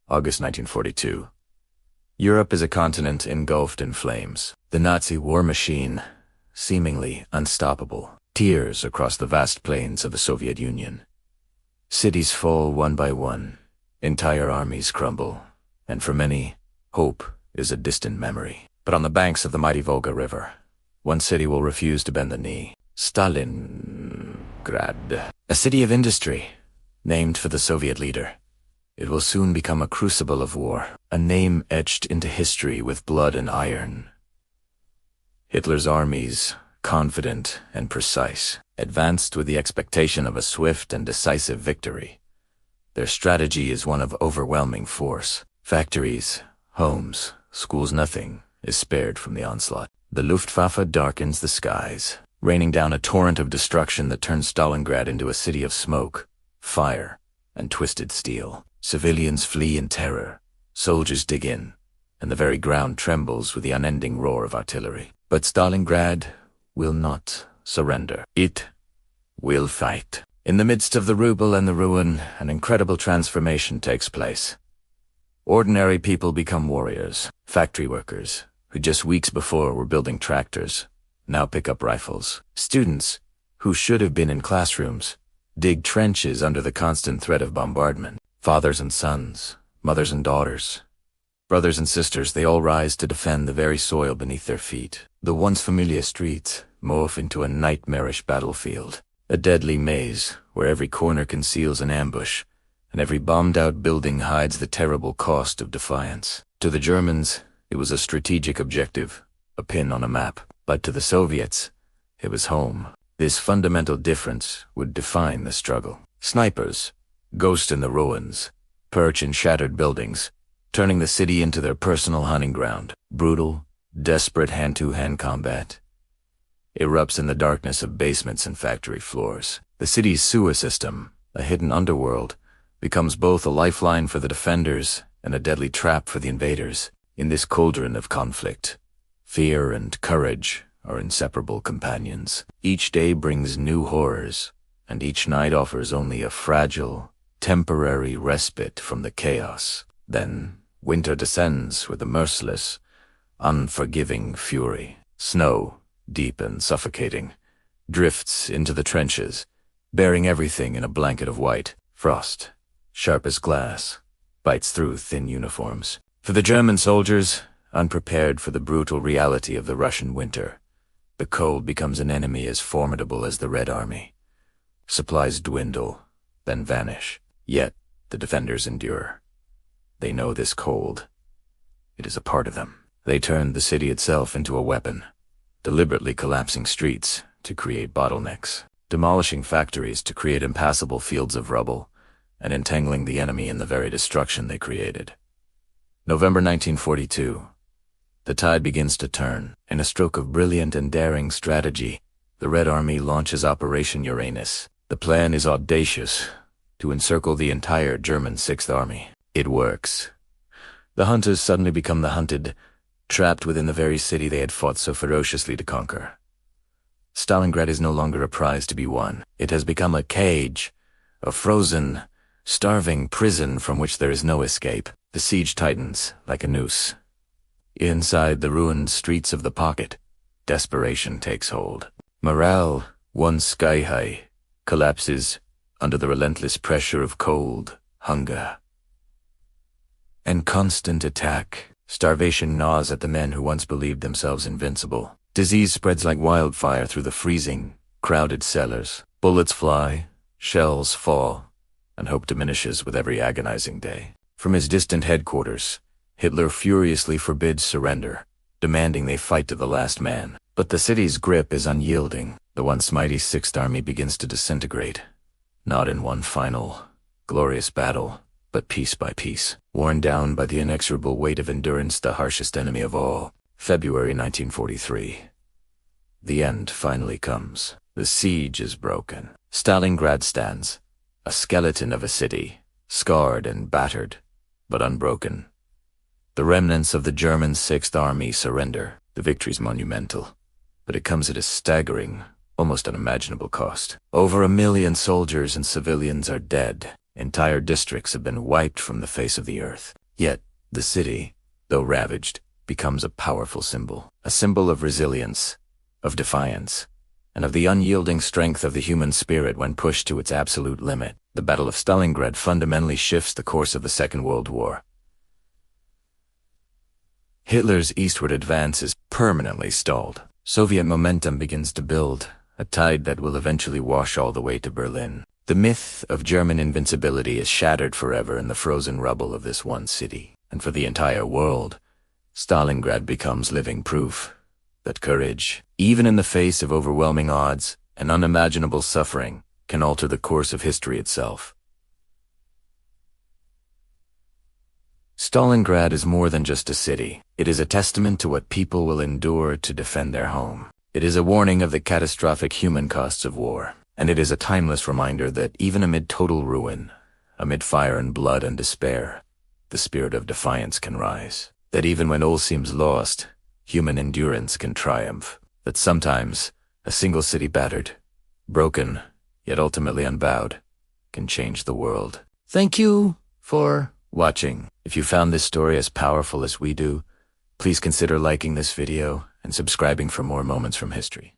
August 1942. Europe is a continent engulfed in flames. The Nazi war machine, seemingly unstoppable, tears across the vast plains of the Soviet Union. Cities fall one by one, entire armies crumble, and for many, hope is a distant memory. But on the banks of the mighty Volga River, one city will refuse to bend the knee. Stalingrad, a city of industry, named for the Soviet leader. It will soon become a crucible of war, a name etched into history with blood and iron. Hitler's armies, confident and precise, advanced with the expectation of a swift and decisive victory. Their strategy is one of overwhelming force. Factories, homes, schools, nothing is spared from the onslaught. The Luftwaffe darkens the skies, raining down a torrent of destruction that turns Stalingrad into a city of smoke, fire, and twisted steel. Civilians flee in terror, soldiers dig in, and the very ground trembles with the unending roar of artillery. But Stalingrad will not surrender. It will fight. In the midst of the ruble and the ruin, an incredible transformation takes place. Ordinary people become warriors. Factory workers, who just weeks before were building tractors, now pick up rifles. Students, who should have been in classrooms, dig trenches under the constant threat of bombardment. Fathers and sons, mothers and daughters, brothers and sisters, they all rise to defend the very soil beneath their feet. The once familiar streets morph into a nightmarish battlefield, a deadly maze where every corner conceals an ambush, and every bombed-out building hides the terrible cost of defiance. To the Germans, it was a strategic objective, a pin on a map. But to the Soviets, it was home. This fundamental difference would define the struggle. Snipers ghost in the ruins, perch in shattered buildings, turning the city into their personal hunting ground. Brutal, desperate hand-to-hand combat erupts in the darkness of basements and factory floors. The city's sewer system, a hidden underworld, becomes both a lifeline for the defenders and a deadly trap for the invaders. In this cauldron of conflict, fear and courage are inseparable companions. Each day brings new horrors, and each night offers only a fragile, temporary respite from the chaos. Then winter descends with a merciless, unforgiving fury. Snow, deep and suffocating, drifts into the trenches, burying everything in a blanket of white. Frost, sharp as glass, bites through thin uniforms. For the German soldiers, unprepared for the brutal reality of the Russian winter, the cold becomes an enemy as formidable as the Red Army. Supplies dwindle, then vanish. Yet the defenders endure. They know this cold. It is a part of them. They turned the city itself into a weapon, deliberately collapsing streets to create bottlenecks, demolishing factories to create impassable fields of rubble, and entangling the enemy in the very destruction they created. November 1942. The tide begins to turn. In a stroke of brilliant and daring strategy, the Red Army launches Operation Uranus. The plan is audacious, to encircle the entire German Sixth Army. It works. The hunters suddenly become the hunted, trapped within the very city they had fought so ferociously to conquer. Stalingrad is no longer a prize to be won. It has become a cage, a frozen, starving prison from which there is no escape. The siege tightens like a noose. Inside the ruined streets of the pocket, desperation takes hold. Morale, once sky-high, collapses under the relentless pressure of cold, hunger, and constant attack. Starvation gnaws at the men who once believed themselves invincible. Disease spreads like wildfire through the freezing, crowded cellars. Bullets fly, shells fall, and hope diminishes with every agonizing day. From his distant headquarters, Hitler furiously forbids surrender, demanding they fight to the last man. But the city's grip is unyielding. The once mighty Sixth Army begins to disintegrate, not in one final, glorious battle, but piece by piece, worn down by the inexorable weight of endurance, the harshest enemy of all. February 1943. The end finally comes. The siege is broken. Stalingrad stands, a skeleton of a city, scarred and battered, but unbroken. The remnants of the German Sixth Army surrender. The victory's monumental, but it comes at a staggering, almost unimaginable cost. Over 1 million soldiers and civilians are dead. Entire districts have been wiped from the face of the earth. Yet, the city, though ravaged, becomes a powerful symbol. A symbol of resilience, of defiance, and of the unyielding strength of the human spirit when pushed to its absolute limit. The Battle of Stalingrad fundamentally shifts the course of the Second World War. Hitler's eastward advance is permanently stalled. Soviet momentum begins to build, a tide that will eventually wash all the way to Berlin. The myth of German invincibility is shattered forever in the frozen rubble of this one city. And for the entire world, Stalingrad becomes living proof that courage, even in the face of overwhelming odds and unimaginable suffering, can alter the course of history itself. Stalingrad is more than just a city. It is a testament to what people will endure to defend their home. It is a warning of the catastrophic human costs of war. And it is a timeless reminder that even amid total ruin, amid fire and blood and despair, the spirit of defiance can rise. That even when all seems lost, human endurance can triumph. That sometimes a single city battered, broken, yet ultimately unbowed, can change the world. Thank you for watching. If you found this story as powerful as we do, please consider liking this video and subscribing for more moments from history.